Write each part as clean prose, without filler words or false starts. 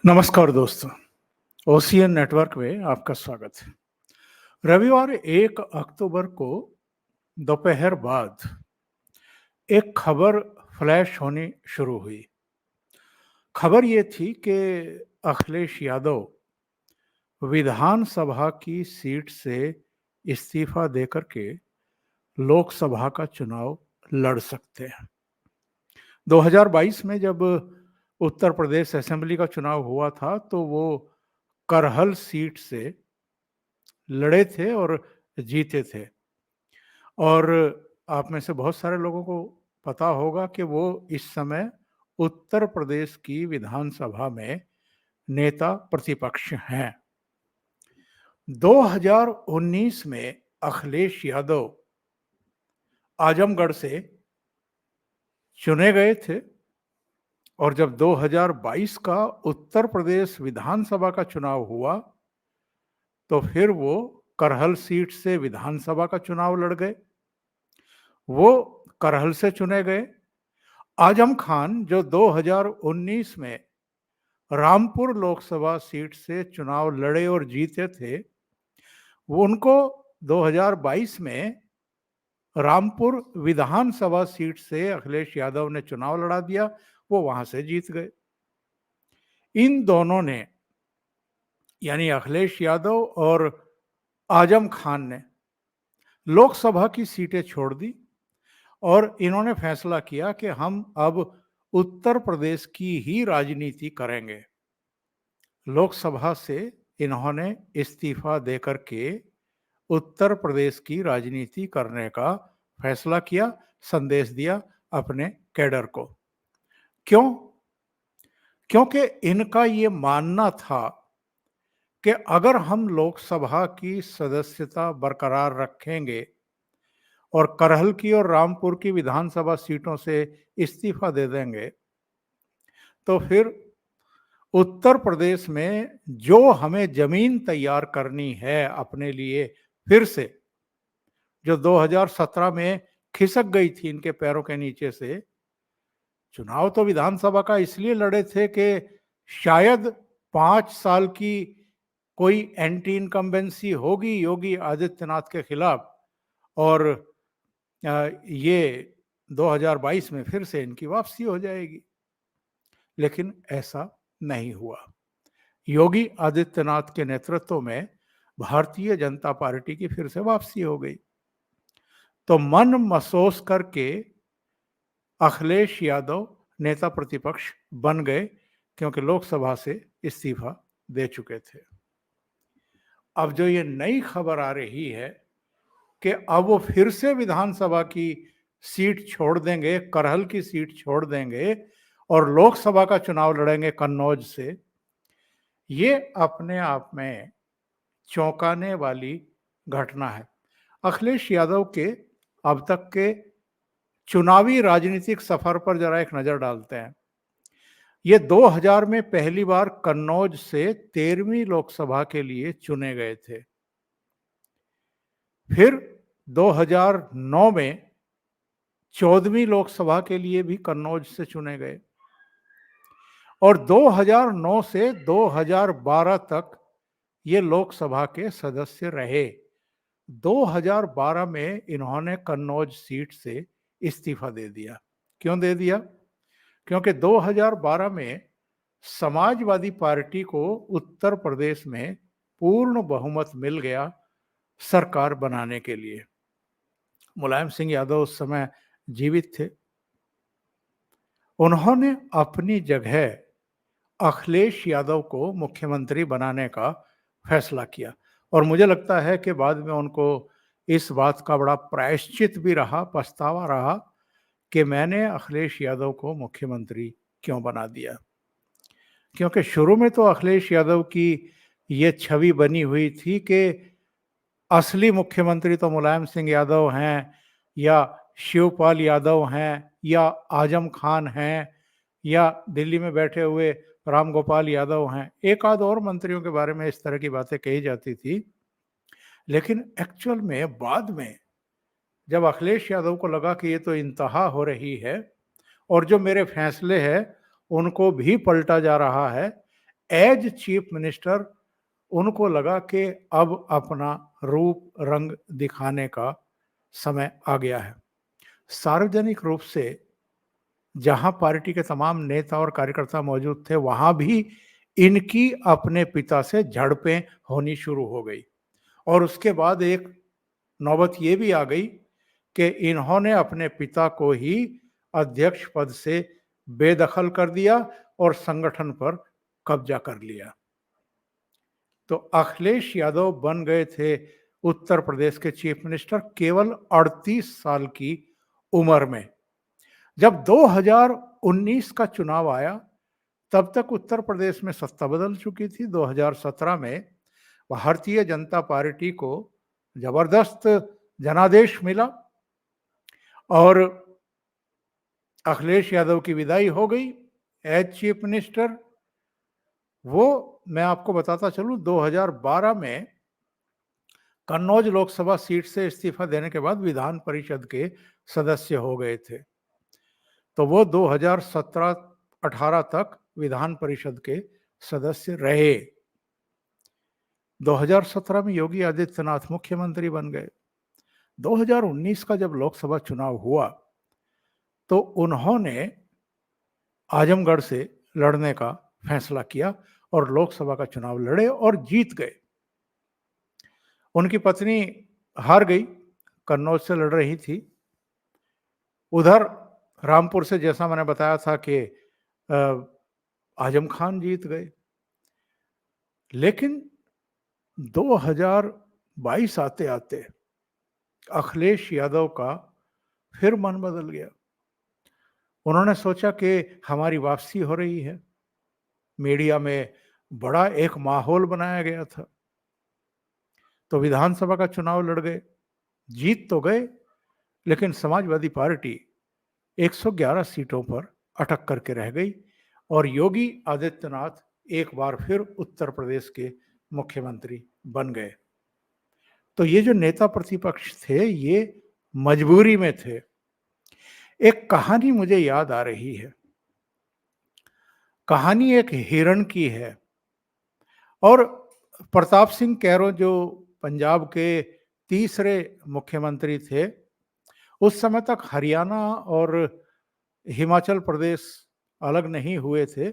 नमस्कार दोस्तों, ocean network में आपका स्वागत है। रविवार 1 अक्टूबर को दोपहर बाद एक खबर फ्लैश होनी शुरू हुई। खबर ये थी कि अखिलेश यादव विधानसभा की सीट से इस्तीफा देकर के लोकसभा का चुनाव लड़ सकते हैं। 2022 में जब उत्तर प्रदेश असेंबली का चुनाव हुआ था तो वो करहल सीट से लड़े थे और जीते थे। और आप में से बहुत सारे लोगों को पता होगा कि वो इस समय उत्तर प्रदेश की विधानसभा में नेता प्रतिपक्ष हैं। 2019 में अखिलेश यादव आजमगढ़ से चुने गए थे और जब 2022 का उत्तर प्रदेश विधानसभा का चुनाव हुआ तो फिर वो करहल सीट से विधानसभा का चुनाव लड़ गए। वो करहल से चुने गए। आजम खान जो 2019 में रामपुर लोकसभा सीट से चुनाव लड़े और जीते थे, वो उनको 2022 में रामपुर विधानसभा सीट से अखिलेश यादव ने चुनाव लड़ा दिया, वो वहां से जीत गए। इन दोनों ने यानी अखिलेश यादव और आजम खान ने लोकसभा की सीटें छोड़ दी और इन्होंने फैसला किया कि हम अब उत्तर प्रदेश की ही राजनीति करेंगे। लोकसभा से इन्होंने इस्तीफा देकर के उत्तर प्रदेश की राजनीति करने का फैसला किया, संदेश दिया अपने कैडर को। क्यों? क्योंकि इनका ये मानना था कि अगर हम लोकसभा की सदस्यता बरकरार रखेंगे और करहल की और रामपुर की विधानसभा सीटों से इस्तीफा दे देंगे तो फिर उत्तर प्रदेश में जो हमें जमीन तैयार करनी है अपने लिए, फिर से जो 2017 में खिसक गई थी इनके पैरों के नीचे से, चुनाव तो विधानसभा का इसलिए लड़े थे कि शायद 5 साल की कोई एंटी इनकम्बेंसी होगी योगी आदित्यनाथ के खिलाफ और ये 2022 में फिर से इनकी वापसी हो जाएगी। लेकिन ऐसा नहीं हुआ। योगी आदित्यनाथ के नेतृत्व में भारतीय जनता पार्टी की फिर से वापसी हो गई। तो मन महसूस करके अखिलेश यादव नेता प्रतिपक्ष बन गए क्योंकि लोकसभा से इस्तीफा दे चुके थे। अब जो ये नई खबर आ रही है कि अब वो फिर से विधानसभा की सीट छोड़ देंगे, करहल की सीट छोड़ देंगे और लोकसभा का चुनाव लड़ेंगे कन्नौज से, ये अपने आप में चौंकाने वाली घटना है। अखिलेश यादव के अब तक के चुनावी राजनीतिक सफर पर जरा एक नजर डालते हैं। ये 2000 में पहली बार कन्नौज से 13वीं लोकसभा के लिए चुने गए थे। फिर 2009 में 14वीं लोकसभा के लिए भी कन्नौज से चुने गए और 2009 से 2012 तक ये लोकसभा के सदस्य रहे। 2012 में इन्होंने कन्नौज सीट से इस्तीफा दे दिया। क्यों दे दिया? क्योंकि 2012 में समाजवादी पार्टी को उत्तर प्रदेश में पूर्ण बहुमत मिल गया सरकार बनाने के लिए। मुलायम सिंह यादव उस समय जीवित थे। उन्होंने अपनी जगह अखिलेश यादव को मुख्यमंत्री बनाने का फैसला किया और मुझे लगता है कि बाद में उनको इस बात का बड़ा प्रायश्चित भी रहा, पछतावा रहा कि मैंने अखिलेश यादव को मुख्यमंत्री क्यों बना दिया। क्योंकि शुरू में तो अखिलेश यादव की ये छवि बनी हुई थी कि असली मुख्यमंत्री तो मुलायम सिंह यादव हैं या शिवपाल यादव हैं या आजम खान हैं या दिल्ली में बैठे हुए राम गोपाल यादव हैं। एक आध और मंत्रियों के बारे में इस तरह की बातें कही जाती थी। लेकिन एक्चुअल में बाद में जब अखिलेश यादव को लगा कि ये तो इंतहा हो रही है और जो मेरे फैसले हैं उनको भी पलटा जा रहा है, एज चीफ मिनिस्टर उनको लगा कि अब अपना रूप रंग दिखाने का समय आ गया है। सार्वजनिक रूप से जहां पार्टी के तमाम नेता और कार्यकर्ता मौजूद थे, वहां भी इनकी अपने पिता से झड़पें होनी शुरू हो गई। और उसके बाद एक नौबत ये भी आ गई कि इन्होंने अपने पिता को ही अध्यक्ष पद से बेदखल कर दिया और संगठन पर कब्जा कर लिया। तो अखिलेश यादव बन गए थे उत्तर प्रदेश के चीफ मिनिस्टर केवल 38 साल की उम्र में। जब 2019 का चुनाव आया, तब तक उत्तर प्रदेश में सत्ता बदल चुकी थी। 2017 में भारतीय जनता पार्टी को जबरदस्त जनादेश मिला और अखिलेश यादव की विदाई हो गई एज चीफ मिनिस्टर। वो मैं आपको बताता चलूं, 2012 में कन्नौज लोकसभा सीट से इस्तीफा देने के बाद विधान परिषद के सदस्य हो गए थे। तो वो 2017-18 तक विधान परिषद के सदस्य रहे। 2017 में योगी आदित्यनाथ मुख्यमंत्री बन गए। 2019 का जब लोकसभा चुनाव हुआ तो उन्होंने आजमगढ़ से लड़ने का फैसला किया और लोकसभा का चुनाव लड़े और जीत गए। उनकी पत्नी हार गई, कन्नौज से लड़ रही थी। उधर रामपुर से, जैसा मैंने बताया था कि आजम खान जीत गए। लेकिन 2022 आते आते अखिलेश यादव का फिर मन बदल गया। उन्होंने सोचा कि हमारी वापसी हो रही है। मीडिया में बड़ा एक माहौल बनाया गया था, तो विधानसभा का चुनाव लड़ गए। जीत तो गए, लेकिन समाजवादी पार्टी 111 सीटों पर अटक करके रह गई और योगी आदित्यनाथ एक बार फिर उत्तर प्रदेश के मुख्यमंत्री बन गए। तो ये जो नेता प्रतिपक्ष थे, ये मजबूरी में थे। एक कहानी मुझे याद आ रही है। कहानी एक हिरण की है और प्रताप सिंह कैरो जो पंजाब के तीसरे मुख्यमंत्री थे, उस समय तक हरियाणा और हिमाचल प्रदेश अलग नहीं हुए थे।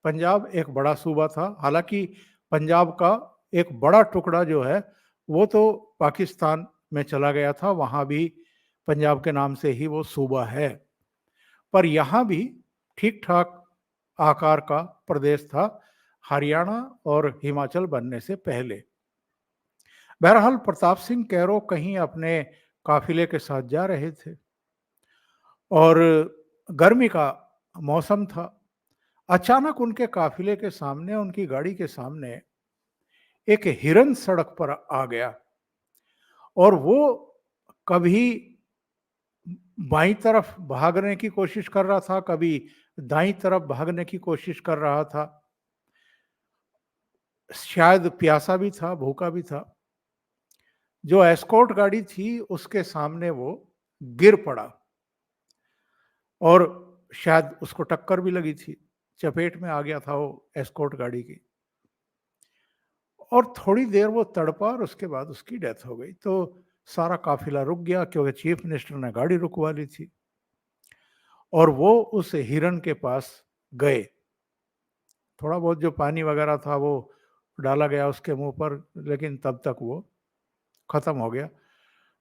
पंजाब एक बड़ा सूबा था। हालांकि पंजाब का एक बड़ा टुकड़ा जो है वो तो पाकिस्तान में चला गया था, वहां भी पंजाब के नाम से ही वो सूबा है। पर यहाँ भी ठीक ठाक आकार का प्रदेश था, हरियाणा और हिमाचल बनने से पहले। बहरहाल प्रताप सिंह कैरो कहीं अपने काफिले के साथ जा रहे थे और गर्मी का मौसम था। अचानक उनके काफिले के सामने, उनकी गाड़ी के सामने एक हिरन सड़क पर आ गया और वो कभी बाईं तरफ भागने की कोशिश कर रहा था, कभी दाईं तरफ भागने की कोशिश कर रहा था। शायद प्यासा भी था, भूखा भी था। जो एस्कॉर्ट गाड़ी थी उसके सामने वो गिर पड़ा और शायद उसको टक्कर भी लगी थी, चपेट में आ गया था वो एस्कॉर्ट गाड़ी की और थोड़ी देर वो तड़पा और उसके बाद उसकी डेथ हो गई। तो सारा काफिला रुक गया क्योंकि चीफ मिनिस्टर ने गाड़ी रुकवा ली थी और वो उस हिरन के पास गए। थोड़ा बहुत जो पानी वगैरह था वो डाला गया उसके मुंह पर, लेकिन तब तक वो खत्म हो गया।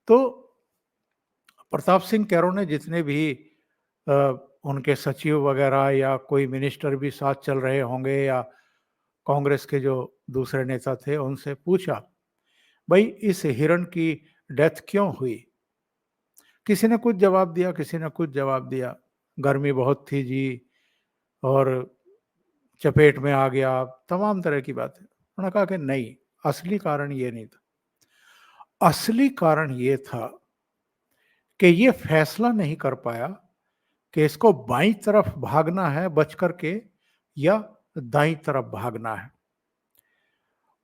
तो प्रताप सिंह कैरो ने जितने भी उनके सचिव वगैरह या कोई मिनिस्टर भी साथ चल रहे होंगे या कांग्रेस के जो दूसरे नेता थे, उनसे पूछा, भाई इस हिरण की डेथ क्यों हुई? किसी ने कुछ जवाब दिया, किसी ने कुछ जवाब दिया। गर्मी बहुत थी जी, और चपेट में आ गया, तमाम तरह की बातें। उन्होंने कहा कि नहीं, असली कारण ये नहीं था। असली कारण ये था कि ये फैसला नहीं कर पाया कि इसको बाईं तरफ भागना है बच करके या दाईं तरफ भागना है।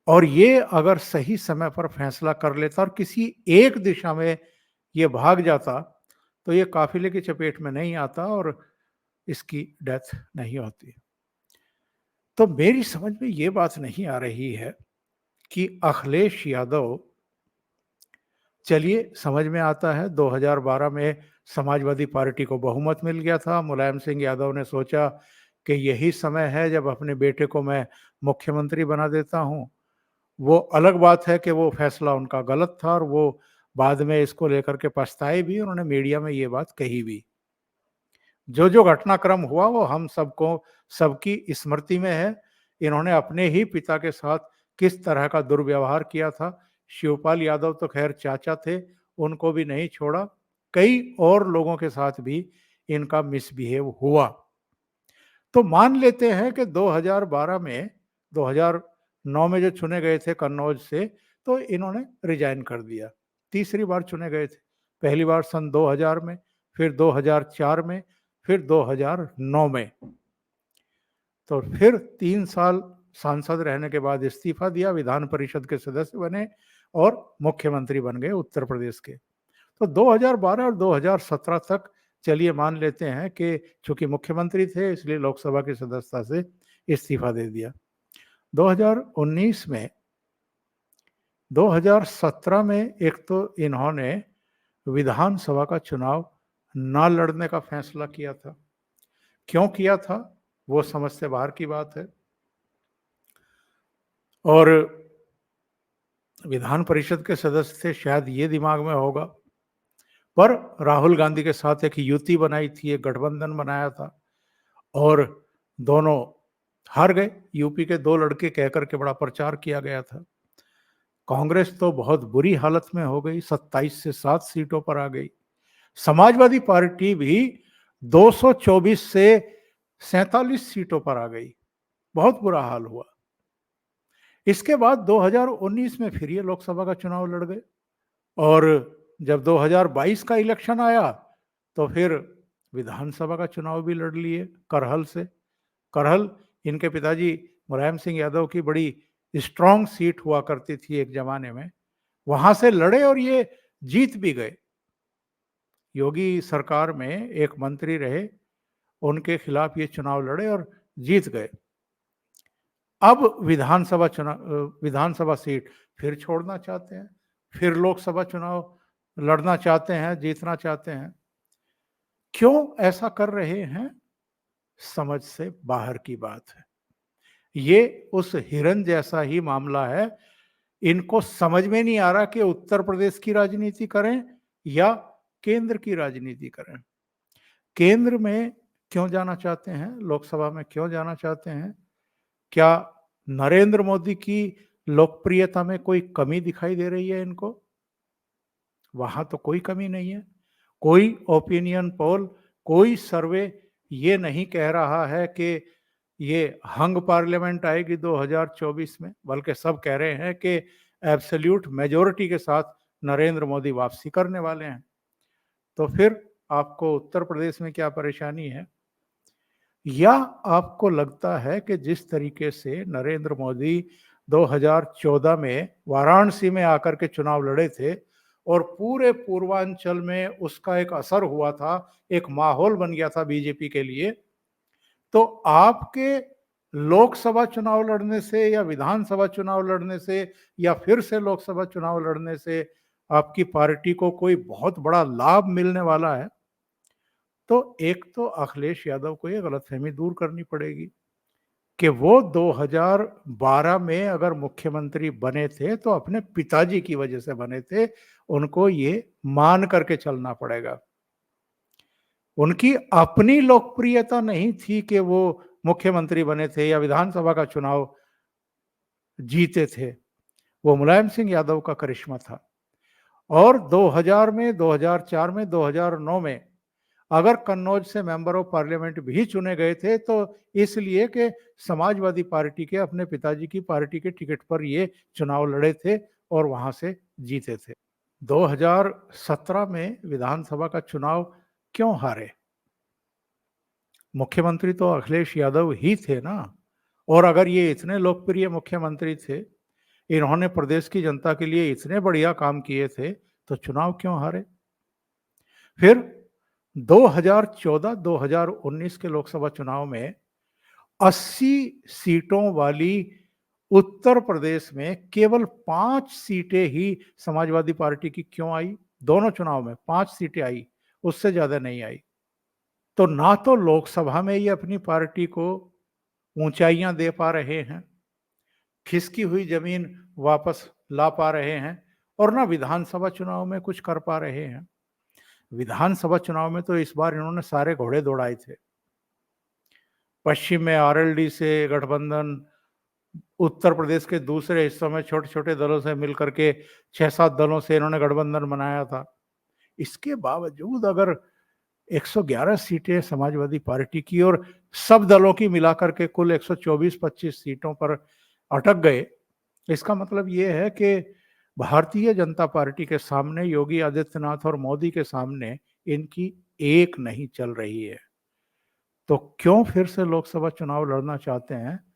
और ये अगर सही समय पर फैसला कर लेता और किसी एक दिशा में ये भाग जाता तो ये काफिले की चपेट में नहीं आता और इसकी डेथ नहीं होती। तो मेरी समझ में ये बात नहीं आ रही है कि अखिलेश यादव, चलिए समझ में आता है 2012 में समाजवादी पार्टी को बहुमत मिल गया था। मुलायम सिंह यादव ने सोचा कि यही समय है जब अपने बेटे को मैं मुख्यमंत्री बना देता हूँ। वो अलग बात है कि वो फैसला उनका गलत था और वो बाद में इसको लेकर के पछताए भी, उन्होंने मीडिया में ये बात कही भी। जो घटनाक्रम हुआ वो हम सबको, सबकी स्मृति में है। इन्होंने अपने ही पिता के साथ किस तरह का दुर्व्यवहार किया था। शिवपाल यादव तो खैर चाचा थे, उनको भी नहीं छोड़ा। कई और लोगों के साथ भी इनका मिसबिहेव हुआ। तो मान लेते हैं कि 2012 में, 2009 में जो चुने गए थे कन्नौज से, तो इन्होंने रिजाइन कर दिया। तीसरी बार चुने गए थे। पहली बार सन 2000 में, फिर 2004 में, फिर 2009 में। तो फिर 3 साल सांसद रहने के बाद इस्तीफा दिया, विधान परिषद के सदस्य बने और मुख्यमंत्री बन गए उत्तर प्रदेश के। तो 2012 और 2017 तक चलिए मान लेते हैं कि चूंकि मुख्यमंत्री थे इसलिए लोकसभा की सदस्यता से इस्तीफा दे दिया। 2019 में, 2017 में एक तो इन्होंने विधानसभा का चुनाव ना लड़ने का फैसला किया था। क्यों किया था वो समझ से बाहर की बात है। और विधान परिषद के सदस्य थे, शायद ये दिमाग में होगा, पर राहुल गांधी के साथ एक युति बनाई थी, एक गठबंधन बनाया था और दोनों हार गए। यूपी के 2 लड़के कहकर के बड़ा प्रचार किया गया था। कांग्रेस तो बहुत बुरी हालत में हो गई, 27 से 7 सीटों पर आ गई। समाजवादी पार्टी भी 224 से 47 सीटों पर आ गई। बहुत बुरा हाल हुआ। इसके बाद 2019 में फिर ये लोकसभा का चुनाव लड़ गए और जब 2022 का इलेक्शन आया तो फिर विधानसभा का चुनाव भी लड़ लिए करहल से। करहल इनके पिताजी मुलायम सिंह यादव की बड़ी स्ट्रांग सीट हुआ करती थी एक जमाने में, वहां से लड़े और ये जीत भी गए। योगी सरकार में एक मंत्री रहे, उनके खिलाफ ये चुनाव लड़े और जीत गए। अब विधानसभा सीट फिर छोड़ना चाहते हैं, फिर लोकसभा चुनाव लड़ना चाहते हैं, जीतना चाहते हैं। क्यों ऐसा कर रहे हैं, समझ से बाहर की बात है। ये उस हिरन जैसा ही मामला है। इनको समझ में नहीं आ रहा कि उत्तर प्रदेश की राजनीति करें या केंद्र की राजनीति करें। केंद्र में क्यों जाना चाहते हैं, लोकसभा में क्यों जाना चाहते हैं? क्या नरेंद्र मोदी की लोकप्रियता में कोई कमी दिखाई दे रही है इनको? वहां तो कोई कमी नहीं है। कोई ओपिनियन पोल, कोई सर्वे ये नहीं कह रहा है कि ये हंग पार्लियामेंट आएगी 2024 में, बल्कि सब कह रहे हैं कि एब्सोल्यूट मेजोरिटी के साथ नरेंद्र मोदी वापसी करने वाले हैं। तो फिर आपको उत्तर प्रदेश में क्या परेशानी है? या आपको लगता है कि जिस तरीके से नरेंद्र मोदी 2014 में वाराणसी में आकर के चुनाव लड़े थे और पूरे पूर्वांचल में उसका एक असर हुआ था, एक माहौल बन गया था बीजेपी के लिए, तो आपके लोकसभा चुनाव लड़ने से या विधानसभा चुनाव लड़ने से या फिर से लोकसभा चुनाव लड़ने से आपकी पार्टी को कोई बहुत बड़ा लाभ मिलने वाला है? तो एक तो अखिलेश यादव को ये गलतफहमी दूर करनी पड़ेगी कि वो 2012 में अगर मुख्यमंत्री बने थे तो अपने पिताजी की वजह से बने थे। उनको ये मान करके चलना पड़ेगा। उनकी अपनी लोकप्रियता नहीं थी कि वो मुख्यमंत्री बने थे या विधानसभा का चुनाव जीते थे। वो मुलायम सिंह यादव का करिश्मा था। और 2000 में, 2004 में, 2009 में अगर कन्नौज से मेंबर ऑफ पार्लियामेंट भी चुने गए थे तो इसलिए कि समाजवादी पार्टी के, अपने पिताजी की पार्टी के टिकट पर ये चुनाव लड़े थे और वहां से जीते थे। 2017 में विधानसभा का चुनाव क्यों हारे? मुख्यमंत्री तो अखिलेश यादव ही थे ना। और अगर ये इतने लोकप्रिय मुख्यमंत्री थे, इन्होंने प्रदेश की जनता के लिए इतने बढ़िया काम किए थे, तो चुनाव क्यों हारे? फिर 2014-2019 के लोकसभा चुनाव में 80 सीटों वाली उत्तर प्रदेश में केवल 5 सीटें ही समाजवादी पार्टी की क्यों आई? दोनों चुनाव में 5 सीटें आई, उससे ज्यादा नहीं आई। तो ना तो लोकसभा में ये अपनी पार्टी को ऊंचाइयां दे पा रहे हैं, खिसकी हुई जमीन वापस ला पा रहे हैं, और ना विधानसभा चुनाव में कुछ कर पा रहे हैं। विधानसभा चुनाव में तो इस बार इन्होंने सारे घोड़े दौड़ाए थे। पश्चिम में आरएलडी से गठबंधन, उत्तर प्रदेश के दूसरे हिस्सों में छोटे-छोटे दलों से मिलकर के 6-7 दलों से इन्होंने गठबंधन बनाया था। इसके बावजूद अगर 111 सीटें समाजवादी पार्टी की और सब दलों की मिलाकर के कुल 124-25 सीटों पर अटक गए, इसका मतलब ये है कि भारतीय जनता पार्टी के सामने, योगी आदित्यनाथ और मोदी के सामने इनकी एक नहीं चल रही है। तो क्यों फिर से लोकसभा चुनाव लड़ना चाहते हैं?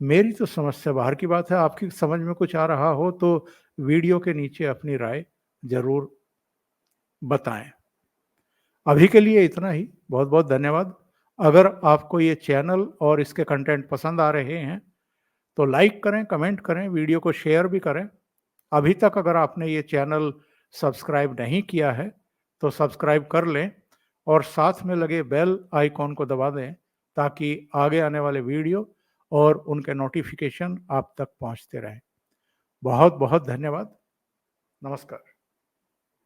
मेरी तो समझ से बाहर की बात है। आपकी समझ में कुछ आ रहा हो तो वीडियो के नीचे अपनी राय ज़रूर बताएँ। अभी के लिए इतना ही। बहुत-बहुत धन्यवाद। अगर आपको ये चैनल और इसके कंटेंट पसंद आ रहे हैं, तो लाइक करें, कमेंट करें, वीडियो को शेयर भी करें। अभी तक अगर आपने ये चैनल सब्सक्राइब नहीं किया है, तो सब्सक्राइब कर लें और साथ में लगे बेल आइकॉन को दबा दें, ताकि आगे आने वाले वीडियो और उनके नोटिफ़िकेशन आप तक पहुँचते रहें। बहुत-बहुत धन्यवाद। नमस्कार।